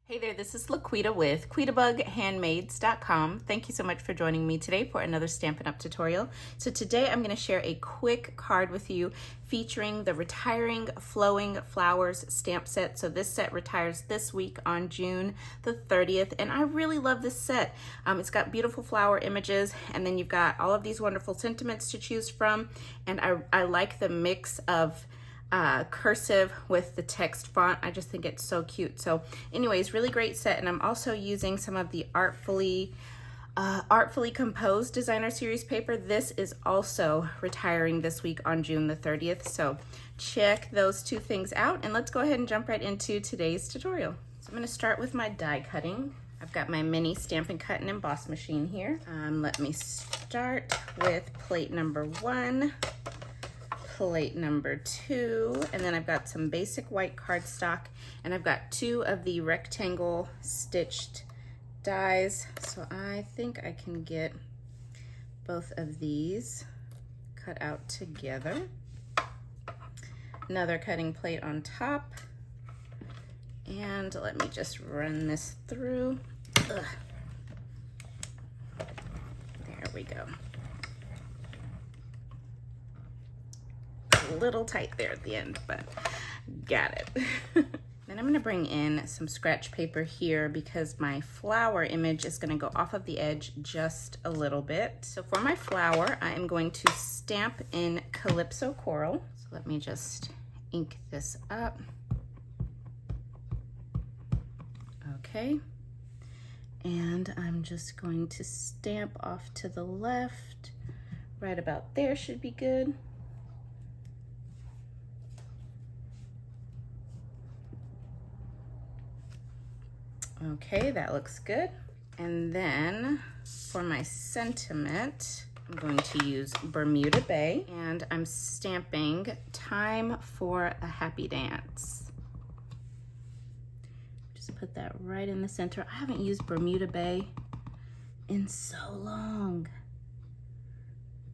Hey there, this is LaQuita with QuitaBugHandmaids.com. Thank you so much for joining me today for another Stampin' Up! Tutorial. So today I'm going to share a quick card with you featuring the Retiring Flowing Flowers stamp set. So this set retires this week on June the 30th, and I really love this set. It's got beautiful flower images, and then you've got all of these wonderful sentiments to choose from, and I like the mix of cursive with the text font. I just think it's so cute. So anyways, really great set. And I'm also using some of the artfully composed designer series paper. This is also retiring this week on June the 30th. So check those two things out, and let's go ahead and jump right into today's tutorial. So I'm going to start with my die cutting. I've got my mini Stampin' Cut and Emboss machine here. Let me start with plate number 1. Plate number 2, and then I've got some basic white cardstock, and I've got 2 of the rectangle stitched dies. So I think I can get both of these cut out together. Another cutting plate on top, and let me just run this through. Ugh. There we go. A little tight there at the end, but got it. Then I'm going to bring in some scratch paper here because my flower image is going to go off of the edge just a little bit. So for my flower, I am going to stamp in Calypso Coral. So let me just ink this up. Okay. And I'm just going to stamp off to the left. Right about there should be good. Okay, that looks good. And then for my sentiment, I'm going to use Bermuda Bay, and I'm stamping Time for a Happy Dance. Just put that right in the center. I haven't used Bermuda Bay in so long.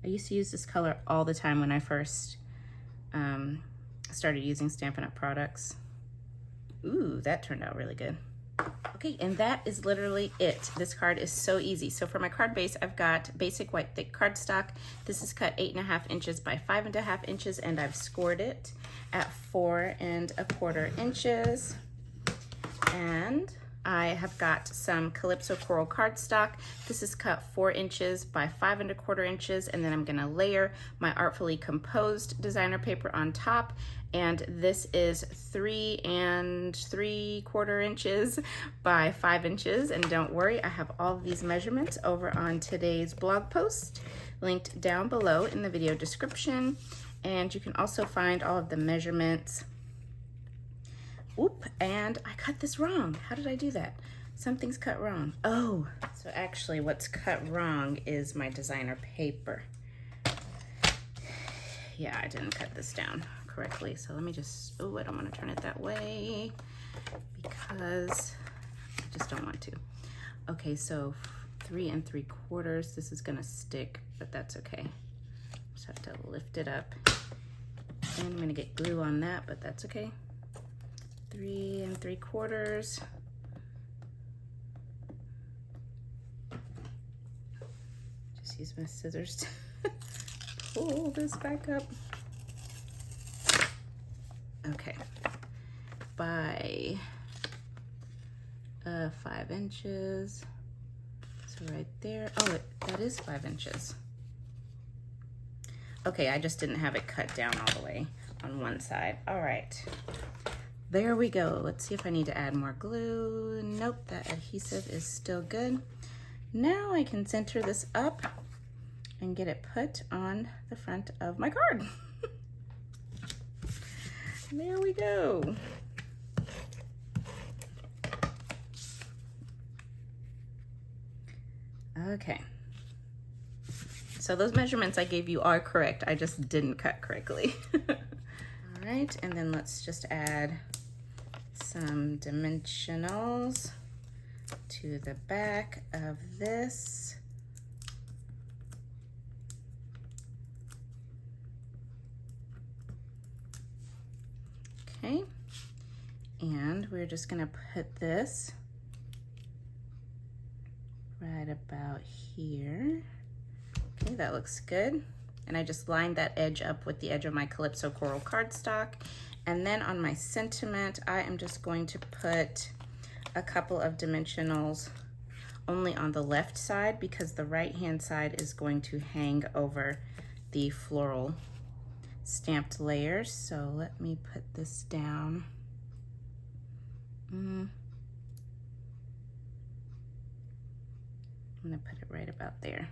I used to use this color all the time when I first started using Stampin' Up! Products. Ooh, that turned out really good. Okay, and that is literally it. This card is so easy. So for my card base, I've got basic white thick cardstock. This is cut 8.5 inches by 5.5 inches, and I've scored it at 4.25 inches. And I have got some Calypso Coral cardstock. This is cut 4 inches by 5.25 inches, and then I'm gonna layer my artfully composed designer paper on top. And this is 3.75 inches by 5 inches. And don't worry, I have all of these measurements over on today's blog post, linked down below in the video description. And you can also find all of the measurements. Oop, and I cut this wrong. How did I do that? Something's cut wrong. Oh, so actually what's cut wrong is my designer paper. Yeah, I didn't cut this down correctly. So let me just, oh, I don't want to turn it that way because I just don't want to. Okay, so 3.75. This is gonna stick, but that's okay. Just have to lift it up. And I'm gonna get glue on that, but that's okay. 3.75. Just use my scissors to pull this back up. Okay, by 5 inches. So right there. Oh, that is 5 inches. Okay, I just didn't have it cut down all the way on one side. All right. There we go. Let's see if I need to add more glue. Nope, that adhesive is still good. Now I can center this up and get it put on the front of my card. There we go. Okay. So those measurements I gave you are correct. I just didn't cut correctly. All right, and then let's just add some dimensionals to the back of this. Okay, and we're just gonna put this right about here. Okay, that looks good. And I just lined that edge up with the edge of my Calypso Coral cardstock. And then on my sentiment, I am just going to put a couple of dimensionals only on the left side because the right hand side is going to hang over the floral stamped layers. So let me put this down. I'm gonna put it right about there.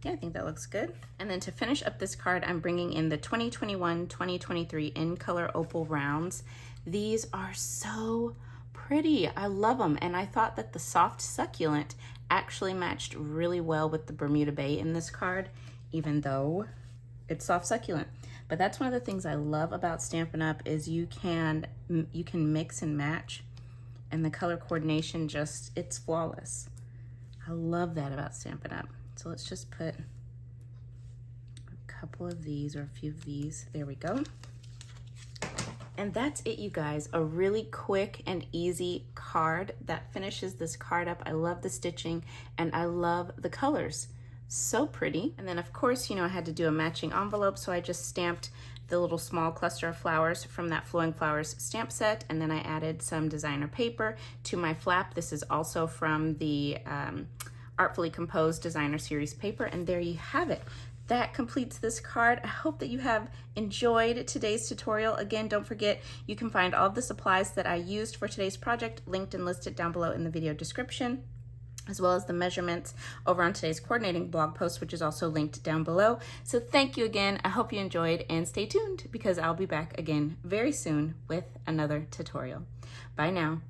Yeah, I think that looks good. And then to finish up this card, I'm bringing in the 2021-2023 in color opal rounds. These are so pretty. I love them. And I thought that the soft succulent actually matched really well with the Bermuda Bay in this card, even though it's soft succulent. But that's one of the things I love about Stampin' Up! Is you can mix and match, and the color coordination just, it's flawless. I love that about Stampin' Up! So let's just put a couple of these or a few of these. There we go. And that's it, you guys. A really quick and easy card that finishes this card up. I love the stitching and I love the colors. So pretty. And then of course, you know, I had to do a matching envelope, so I just stamped the little small cluster of flowers from that Flowing Flowers stamp set, and then I added some designer paper to my flap. This is also from the Artfully Composed Designer Series paper, and there you have it. That completes this card. I hope that you have enjoyed today's tutorial. Again, don't forget, you can find all of the supplies that I used for today's project linked and listed down below in the video description, as well as the measurements over on today's coordinating blog post, which is also linked down below. So thank you again. I hope you enjoyed, and stay tuned because I'll be back again very soon with another tutorial. Bye now.